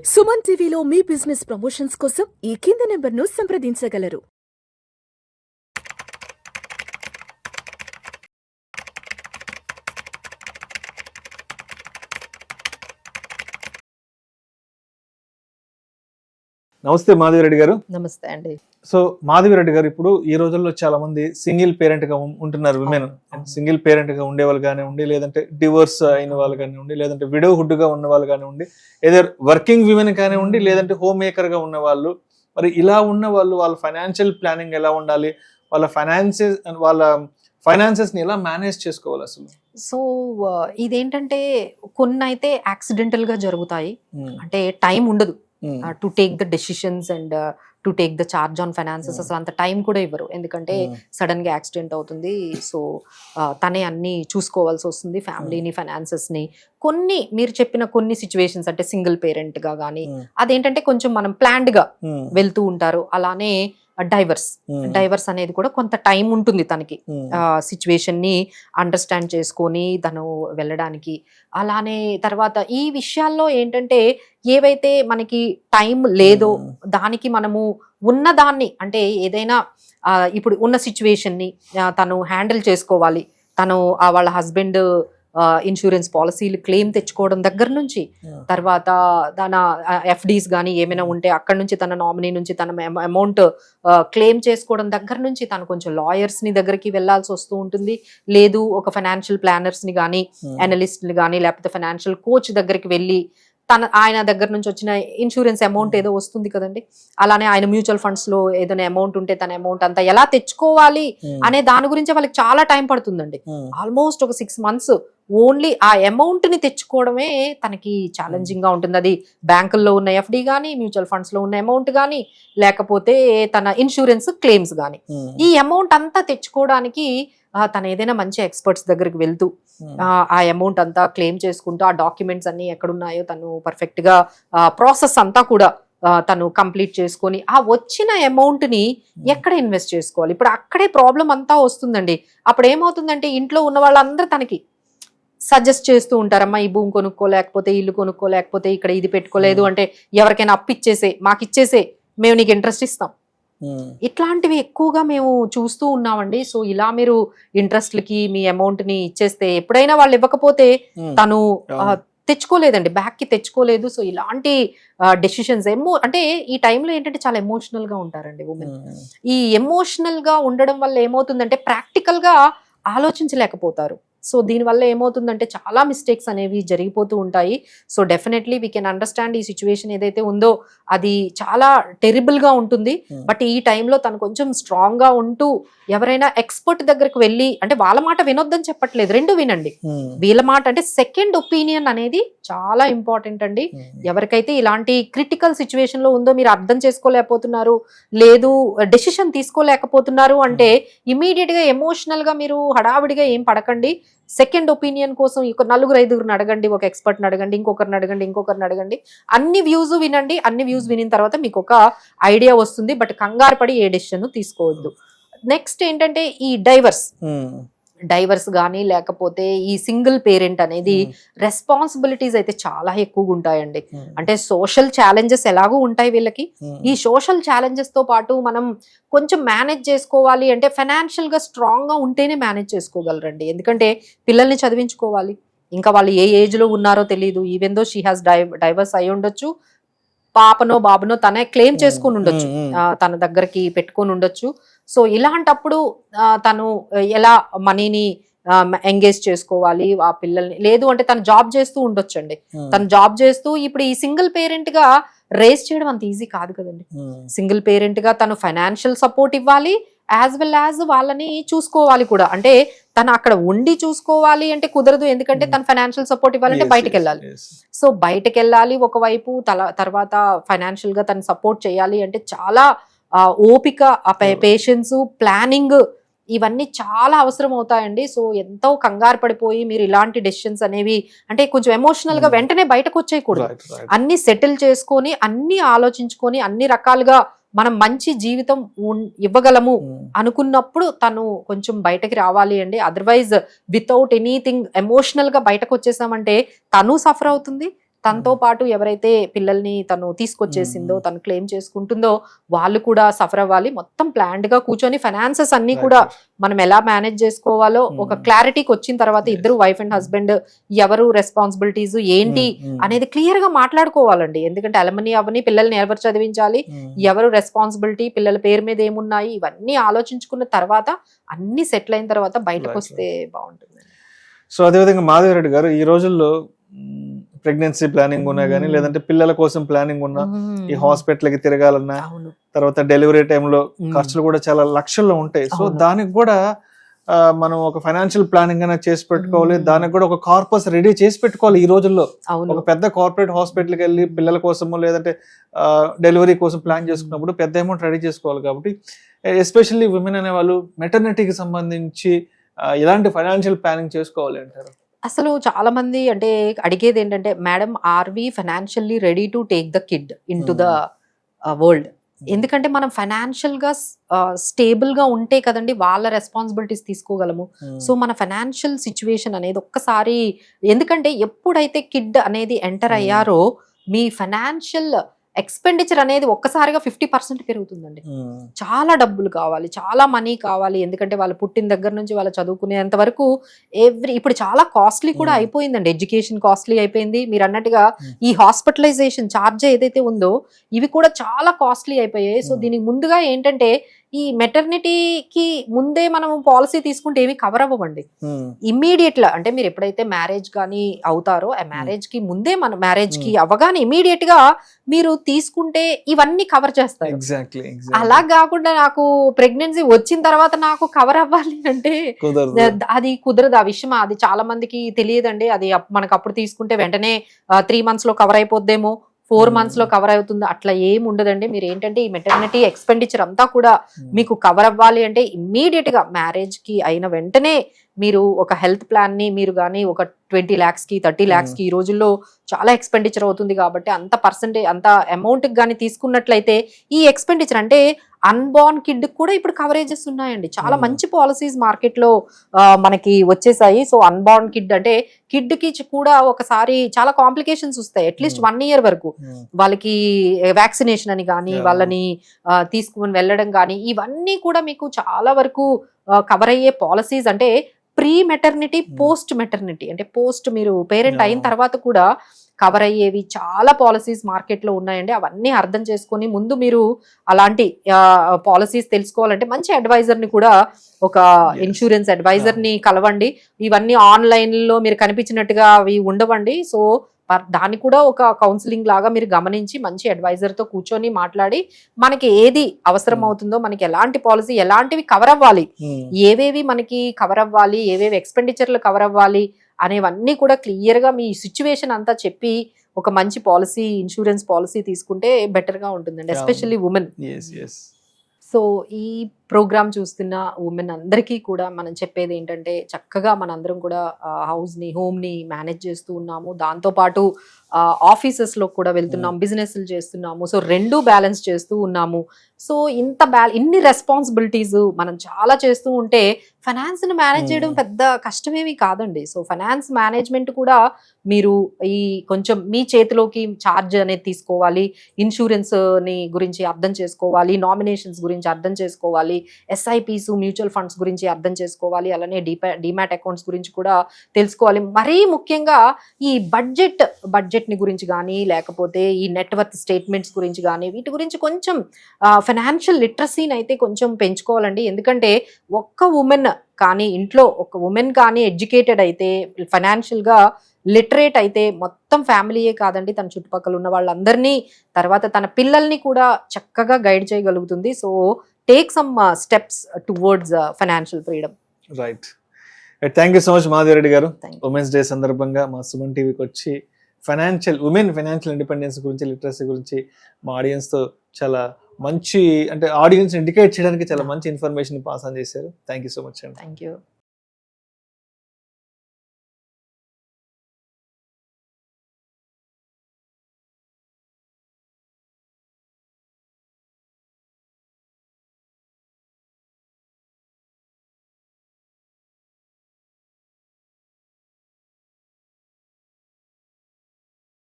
సుమన్ టీవీలో మీ business promotions కోసం ఈ కింది నెంబర్ను సంప్రదించగలరు. నమస్తే మాధవిరెడ్డి గారు. నమస్తే అండి. సో మాధవిరెడ్డి గారు, ఇప్పుడు ఈ రోజుల్లో చాలా మంది సింగిల్ పేరెంట్ గా ఉంటున్నారు. విమెన్ సింగిల్ పేరెంట్ గా ఉండే వాళ్ళు కానివ్వండి, లేదంటే డివోర్స్ అయిన వాళ్ళు కానివ్వండి, లేదంటే విడోహుడ్ గా ఉన్న వాళ్ళు కానివ్వండి, ఏదర్ వర్కింగ్ విమెన్ కానివ్వండి, లేదంటే హోమ్ మేకర్ గా ఉన్న వాళ్ళు. మరి ఇలా ఉన్న వాళ్ళు వాళ్ళ ఫైనాన్షియల్ ప్లానింగ్ ఎలా ఉండాలి, వాళ్ళ ఫైనాన్సెస్ ని ఎలా మేనేజ్ చేసుకోవాలి అసలు? సో ఇదేంటంటే కొన్ని అయితే యాక్సిడెంటల్ గా జరుగుతాయి, అంటే టైం ఉండదు to take the decisions and to take the charge on finances. అసలు అంత టైం కూడా ఇవ్వరు, ఎందుకంటే సడన్ గా యాక్సిడెంట్ అవుతుంది. సో తనే అన్ని చూసుకోవాల్సి వస్తుంది, ఫ్యామిలీని, ఫైనాన్సెస్ ని. కొన్ని మీరు చెప్పిన కొన్ని సిచ్యువేషన్స్ అంటే సింగిల్ పేరెంట్ గా కానీ అదేంటంటే కొంచెం మనం ప్లాన్డ్ గా వెళ్తూ ఉంటారు. అలానే డైవర్స్ అనేది కూడా కొంత టైం ఉంటుంది తనకి సిచ్యువేషన్ ని అండర్స్టాండ్ చేసుకొని తను వెళ్ళడానికి. అలానే తర్వాత ఈ విషయాల్లో ఏంటంటే ఏవైతే మనకి టైం లేదో దానికి మనము ఉన్నదాన్ని, అంటే ఏదైనా ఇప్పుడు ఉన్న సిచ్యువేషన్ ని తను హ్యాండిల్ చేసుకోవాలి. తను వాళ్ళ హస్బెండ్ ఇన్సూరెన్స్ పాలసీలు క్లెయిమ్ తెచ్చుకోవడం దగ్గర నుంచి, తర్వాత తన ఎఫ్డీస్ కానీ ఏమైనా ఉంటే అక్కడ నుంచి తన నామినీ నుంచి తన అమౌంట్ క్లెయిమ్ చేసుకోవడం దగ్గర నుంచి తను కొంచెం లాయర్స్ ని దగ్గరికి వెళ్లాల్సి వస్తూ ఉంటుంది. లేదు ఒక ఫైనాన్షియల్ ప్లానర్స్ ని కానీ, అనలిస్ట్ ని కానీ, లేకపోతే ఫైనాన్షియల్ కోచ్ దగ్గరికి వెళ్ళి ఆయన దగ్గర నుంచి వచ్చిన ఇన్సూరెన్స్ అమౌంట్ ఏదో వస్తుంది కదండి, అలానే ఆయన మ్యూచువల్ ఫండ్స్ లో ఏదైనా అమౌంట్ ఉంటే తన అమౌంట్ అంతా ఎలా తెచ్చుకోవాలి అనే దాని గురించి వాళ్ళకి చాలా టైం పడుతుందండి. ఆల్మోస్ట్ ఒక 6 months ఓన్లీ ఆ అమౌంట్ ని తెచ్చుకోవడమే తనకి ఛాలెంజింగ్ గా ఉంటుంది. అది బ్యాంకుల్లో ఉన్న ఎఫ్డి కానీ, మ్యూచువల్ ఫండ్స్ లో ఉన్న అమౌంట్ కానీ, లేకపోతే తన ఇన్సూరెన్స్ క్లెయిమ్స్ కానీ, ఈ అమౌంట్ అంతా తెచ్చుకోవడానికి తను ఏదైనా మంచి ఎక్స్పర్ట్స్ దగ్గరికి వెళ్తూ ఆ అమౌంట్ అంతా క్లెయిమ్ చేసుకుంటూ ఆ డాక్యుమెంట్స్ అన్ని ఎక్కడున్నాయో తను పర్ఫెక్ట్ గా ప్రాసెస్ అంతా కూడా తను కంప్లీట్ చేసుకొని ఆ వచ్చిన అమౌంట్ ని ఎక్కడ ఇన్వెస్ట్ చేసుకోవాలి, ఇప్పుడు అక్కడే ప్రాబ్లం అంతా వస్తుందండి. అప్పుడు ఏమవుతుందంటే ఇంట్లో ఉన్న వాళ్ళందరూ తనకి సజెస్ట్ చేస్తూ ఉంటారమ్మా, ఈ భూమి కొనుక్కోలేకపోతే, ఇల్లు కొనుక్కోలేకపోతే, ఇక్కడ ఇది పెట్టుకోలేదు అంటే ఎవరికైనా అప్పిచ్చేసే, మాకు ఇచ్చేసే, మేము నీకు ఇంట్రెస్ట్ ఇస్తాం. ఇట్లాంటివి ఎక్కువగా మేము చూస్తూ ఉన్నామండి. సో ఇలా మీరు ఇంట్రెస్ట్లకి మీ అమౌంట్ ని ఇచ్చేస్తే ఎప్పుడైనా వాళ్ళు ఇవ్వకపోతే తను తెచ్చుకోలేదండి, బ్యాక్ కి తెచ్చుకోలేదు. సో ఇలాంటి డెసిషన్స్ అంటే ఈ టైంలో ఏంటంటే చాలా ఎమోషనల్ గా ఉంటారండి ఉమెన్. ఈ ఎమోషనల్ గా ఉండడం వల్ల ఏమవుతుందంటే ప్రాక్టికల్ గా ఆలోచించలేకపోతారు. సో దీనివల్ల ఏమవుతుందంటే చాలా మిస్టేక్స్ అనేవి జరిగిపోతూ ఉంటాయి. So definitely we can understand ఈ సిచ్యువేషన్ ఏదైతే ఉందో అది చాలా టెరిబుల్ గా ఉంటుంది. బట్ ఈ టైంలో తను కొంచెం స్ట్రాంగ్ గా ఉంటూ ఎవరైనా ఎక్స్పర్ట్ దగ్గరకు వెళ్ళి, అంటే వాళ్ళ మాట వినొద్దని చెప్పట్లేదు, రెండు వినండి. వీళ్ళ మాట అంటే సెకండ్ ఒపీనియన్ అనేది చాలా ఇంపార్టెంట్ అండి. ఎవరికైతే ఇలాంటి క్రిటికల్ సిచ్యువేషన్ లో ఉందో, మీరు అర్థం చేసుకోలేకపోతున్నారు, లేదు డెసిషన్ తీసుకోలేకపోతున్నారు అంటే ఇమీడియట్ గా ఎమోషనల్ గా మీరు హడావిడిగా ఏం పడకండి. సెకండ్ ఒపీనియన్ కోసం 4-5 అడగండి, ఒక ఎక్స్పర్ట్ని అడగండి, ఇంకొకరిని అడగండి, అన్ని వ్యూస్ వినండి. అన్ని వ్యూస్ వినిన తర్వాత మీకు ఒక ఐడియా వస్తుంది. బట్ కంగారు పడి ఏ డెసిషన్ తీసుకోవద్దు. నెక్స్ట్ ఏంటంటే ఈ డైవర్స్ కానీ, లేకపోతే ఈ సింగిల్ పేరెంట్ అనేది రెస్పాన్సిబిలిటీస్ అయితే చాలా ఎక్కువగా ఉంటాయండి. అంటే సోషల్ ఛాలెంజెస్ ఎలాగూ ఉంటాయి వీళ్ళకి. ఈ సోషల్ ఛాలెంజెస్ తో పాటు మనం కొంచెం మేనేజ్ చేసుకోవాలి అంటే ఫైనాన్షియల్ గా స్ట్రాంగ్ గా ఉంటేనే మేనేజ్ చేసుకోగలరండి. ఎందుకంటే పిల్లల్ని చదివించుకోవాలి, ఇంకా వాళ్ళు ఏ ఏజ్ లో ఉన్నారో తెలియదు. Even though she has divorce అయి ఉండొచ్చు, పాపనో బాబునో తనే క్లెయిమ్ చేసుకుని ఉండొచ్చు, తన దగ్గరికి పెట్టుకొని ఉండొచ్చు. సో ఇలాంటప్పుడు తను ఎలా మనీని ఎంగేజ్ చేసుకోవాలి ఆ పిల్లల్ని, లేదు అంటే తను జాబ్ చేస్తూ ఉండొచ్చండి. తను జాబ్ చేస్తూ ఇప్పుడు ఈ సింగిల్ పేరెంట్ గా రేస్ చేయడం అంత ఈజీ కాదు కదండి. సింగిల్ పేరెంట్ గా తను ఫైనాన్షియల్ సపోర్ట్ ఇవ్వాలి, యాజ్ వెల్ యాజ్ వాళ్ళని చూసుకోవాలి కూడా. అంటే తను అక్కడ ఉండి చూసుకోవాలి అంటే కుదరదు, ఎందుకంటే తను ఫైనాన్షియల్ సపోర్ట్ ఇవ్వాలంటే బయటకు వెళ్ళాలి. సో బయటకు వెళ్ళాలి ఒకవైపు, తర్వాత ఫైనాన్షియల్ గా తను సపోర్ట్ చేయాలి అంటే చాలా ఓపిక, పేషెన్స్, ప్లానింగ్ ఇవన్నీ చాలా అవసరం అవుతాయండి. సో ఎంతో కంగారు పడిపోయి మీరు ఇలాంటి డెసిషన్స్ అనేవి, అంటే కొంచెం ఎమోషనల్ గా వెంటనే బయటకు వచ్చేయకూడదు. అన్ని సెటిల్ చేసుకొని, అన్ని ఆలోచించుకొని, అన్ని రకాలుగా మనం మంచి జీవితం ఇవ్వగలము అనుకున్నప్పుడు తను కొంచెం బయటకి రావాలి అండి. అదర్వైజ్ వితౌట్ ఎనీథింగ్ ఎమోషనల్ గా బయటకు వచ్చేసామంటే తను సఫర్ అవుతుంది, తనతో పాటు ఎవరైతే పిల్లల్ని తను తీసుకొచ్చేసిందో తను క్లెయిమ్ చేసుకుంటుందో వాళ్ళు కూడా సఫర్ అవ్వాలి. మొత్తం ప్లాన్డ్ గా కూర్చొని ఫైనాన్సెస్ అన్ని కూడా మనం ఎలా మేనేజ్ చేసుకోవాలో ఒక క్లారిటీకి వచ్చిన తర్వాత ఇద్దరు వైఫ్ అండ్ హస్బెండ్ ఎవరు రెస్పాన్సిబిలిటీస్ ఏంటి అనేది క్లియర్ గా మాట్లాడుకోవాలండి. ఎందుకంటే అలమని అవని పిల్లల్ని ఎవరు చదివించాలి, ఎవరు రెస్పాన్సిబిలిటీ, పిల్లల పేరు మీద ఏమున్నాయి, ఇవన్నీ ఆలోచించుకున్న తర్వాత అన్ని సెటిల్ అయిన తర్వాత బయటకు వస్తే బాగుంటుంది. సో అదేవిధంగా మాధవిరెడ్డి గారు, ఈ రోజుల్లో ప్రెగ్నెన్సీ ప్లానింగ్ ఉన్నా కానీ లేదంటే పిల్లల కోసం ప్లానింగ్ ఉన్నా, ఈ హాస్పిటల్ కి తిరగాలన్నా, తర్వాత డెలివరీ టైంలో ఖర్చులు కూడా చాలా లక్షల్లో ఉంటాయి. సో దానికి కూడా మనం ఒక ఫైనాన్షియల్ ప్లానింగ్ అనేది చేసి పెట్టుకోవాలి. దానికి కూడా ఒక కార్పస్ రెడీ చేసి పెట్టుకోవాలి. ఈ రోజుల్లో ఒక పెద్ద కార్పొరేట్ హాస్పిటల్కి వెళ్ళి పిల్లల కోసమో లేదంటే డెలివరీ కోసం ప్లాన్ చేసుకున్నప్పుడు పెద్ద అమౌంట్ రెడీ చేసుకోవాలి. కాబట్టి ఎస్పెషల్లీ విమెన్ అనే వాళ్ళు మెటర్నిటీకి సంబంధించి ఎలాంటి ఫైనాన్షియల్ ప్లానింగ్ చేసుకోవాలి అంటారు? అసలు చాలా మంది అంటే అడిగేది ఏంటంటే, madam are we financially ready to take the kid in to the world? ఎందుకంటే మనం ఫైనాన్షియల్ గా స్టేబుల్ గా ఉంటే కదండి వాళ్ళ రెస్పాన్సిబిలిటీస్ తీసుకోగలము. సో మన ఫైనాన్షియల్ సిచ్యువేషన్ అనేది ఒక్కసారి, ఎందుకంటే ఎప్పుడైతే కిడ్ అనేది ఎంటర్ అయ్యారో మీ ఫైనాన్షియల్ ఎక్స్పెండిచర్ అనేది ఒక్కసారిగా 50% పెరుగుతుందండి. చాలా డబ్బులు కావాలి, చాలా మనీ కావాలి. ఎందుకంటే వాళ్ళు పుట్టిన దగ్గర నుంచి వాళ్ళు చదువుకునేంత వరకు ఇప్పుడు చాలా కాస్ట్లీ కూడా అయిపోయిందండి. ఎడ్యుకేషన్ కాస్ట్లీ అయిపోయింది. మీరు అన్నట్టుగా ఈ హాస్పిటలైజేషన్ ఛార్జ్ ఏదైతే ఉందో ఇవి కూడా చాలా కాస్ట్లీ అయిపోయాయి. సో దీనికి ముందుగా ఏంటంటే ఈ మెటర్నిటీకి ముందే మనం పాలసీ తీసుకుంటే ఏమి కవర్ అవ్వండి. ఇమ్మీడియట్ గా అంటే మీరు ఎప్పుడైతే మ్యారేజ్ కానీ అవుతారో ఆ మ్యారేజ్ కి ముందే మన మ్యారేజ్ కి అవ్వగానే ఇమ్మీడియట్ గా మీరు తీసుకుంటే ఇవన్నీ కవర్ చేస్తారు. అలా కాకుండా నాకు ప్రెగ్నెన్సీ వచ్చిన తర్వాత నాకు కవర్ అవ్వాలి అంటే అది కుదరదు. ఆ విషయం అది చాలా మందికి తెలియదండి. అది మనకు అప్పుడు తీసుకుంటే వెంటనే 3 months లో కవర్ అయిపోద్దేమో, 4 months లో కవర్ అవుతుంది, అట్లా ఏం ఉండదండి. మీరు ఏంటంటే ఈ మెటర్నిటీ ఎక్స్పెండిచర్ అంతా కూడా మీకు కవర్ అవ్వాలి అంటే ఇమ్మీడియట్ గా మ్యారేజ్ కి అయిన వెంటనే మీరు ఒక హెల్త్ ప్లాన్ ని మీరు కానీ ఒక 20 lakhs కి 30 lakhs కి ఈ రోజుల్లో చాలా ఎక్స్పెండిచర్ అవుతుంది. కాబట్టి అంత అమౌంట్ కానీ తీసుకున్నట్లయితే ఈ ఎక్స్పెండిచర్ అంటే అన్బార్న్ కిడ్ కూడా ఇప్పుడు కవరేజెస్ ఉన్నాయండి. చాలా మంచి పాలసీస్ మార్కెట్ లో మనకి వచ్చేసాయి. సో అన్బార్న్ కిడ్ అంటే కిడ్ కి కూడా ఒకసారి చాలా కాంప్లికేషన్స్ వస్తాయి. అట్లీస్ట్ 1 year వరకు వాళ్ళకి వ్యాక్సినేషన్ అని కానీ వాళ్ళని తీసుకుని వెళ్ళడం కానీ ఇవన్నీ కూడా మీకు చాలా వరకు కవర్ అయ్యే పాలసీస్. అంటే ప్రీ మెటర్నిటీ, పోస్ట్ మెటర్నిటీ అంటే పోస్ట్ మీరు పేరెంట్ అయిన తర్వాత కూడా కవర్ అయ్యేవి చాలా పాలసీస్ మార్కెట్ లో ఉన్నాయండి. అవన్నీ అర్థం చేసుకొని ముందు మీరు అలాంటి పాలసీస్ తెలుసుకోవాలంటే మంచి అడ్వైజర్ ని కూడా, ఒక ఇన్సూరెన్స్ అడ్వైజర్ ని కలవండి. ఇవన్నీ ఆన్లైన్ లో మీరు కనిపించినట్టుగా అవి ఉండవండి. సో దాన్ని కూడా ఒక కౌన్సిలింగ్ లాగా మీరు గమనించి మంచి అడ్వైజర్ తో కూర్చొని మాట్లాడి మనకి ఏది అవసరం అవుతుందో, మనకి ఎలాంటి పాలసీ ఎలాంటివి కవర్ అవ్వాలి, ఏవేవి మనకి కవర్ అవ్వాలి, ఏవేవి ఎక్స్పెండిచర్లు కవర్ అవ్వాలి అనేవన్నీ కూడా క్లియర్ గా మీ సిచ్యువేషన్ అంతా చెప్పి ఒక మంచి పాలసీ, ఇన్సూరెన్స్ పాలసీ తీసుకుంటే బెటర్ గా ఉంటుందండి, ఎస్పెషల్లీ ఉమెన్. సో ఈ ప్రోగ్రామ్ చూస్తున్న ఉమెన్ అందరికీ కూడా మనం చెప్పేది ఏంటంటే, చక్కగా మనందరం కూడా హౌస్ని, హోమ్ని మేనేజ్ చేస్తూ ఉన్నాము. దాంతోపాటు ఆఫీసెస్లో కూడా వెళ్తున్నాం, బిజినెస్లు చేస్తున్నాము. సో 2 బ్యాలెన్స్ చేస్తూ ఉన్నాము. సో ఇన్ని రెస్పాన్సిబిలిటీస్ మనం చాలా చేస్తూ ఉంటే ఫైనాన్స్ని మేనేజ్ చేయడం పెద్ద కష్టమేమీ కాదండి. సో ఫైనాన్స్ మేనేజ్మెంట్ కూడా మీరు ఈ కొంచెం మీ చేతిలోకి ఛార్జ్ అనేది తీసుకోవాలి, ఇన్సూరెన్స్ని గురించి అర్థం చేసుకోవాలి, నామినేషన్స్ గురించి అర్థం చేసుకోవాలి, ఎస్ఐపిస్, మ్యూచువల్ ఫండ్స్ గురించి అర్థం చేసుకోవాలి, అలానే డిమాట్ అకౌంట్స్ గురించి కూడా తెలుసుకోవాలి. మరీ ముఖ్యంగా ఈ బడ్జెట్ని గురించి కానీ లేకపోతే ఈ నెట్వర్త్ స్టేట్మెంట్స్ గురించి కానీ వీటి గురించి కొంచెం ఫైనాన్షియల్ లిటరసీని అయితే కొంచెం పెంచుకోవాలండి. ఎందుకంటే ఒక్క ఉమెన్ కానీ ఇంట్లో ఒక ఉమెన్ కానీ ఎడ్యుకేటెడ్ అయితే, ఫైనాన్షియల్గా లిటరేట్ అయితే మొత్తం ఫ్యామిలీయే కాదండి, తన చుట్టుపక్కల ఉన్న వాళ్ళందరినీ, తర్వాత తన పిల్లల్ని కూడా చక్కగా గైడ్ చేయగలుగుతుంది. So take some steps towards financial freedom. Right. Thank you so much Madhavi Reddy గారు. ఉమెన్స్ డే సందర్భంగా మా సుమన్ టీవీకి వచ్చి ఫైనాన్షియల్ ఇండిపెండెన్స్ గురించి, లిటరసీ గురించి మా ఆడియన్స్తో చాలా మంచి, అంటే ఆడియన్స్ ఇండికేట్ చేయడానికి చాలా మంచి ఇన్ఫర్మేషన్ పాస్ ఆన్ చేశారు. థ్యాంక్ యూ సో మచ్ అండి. Thank you.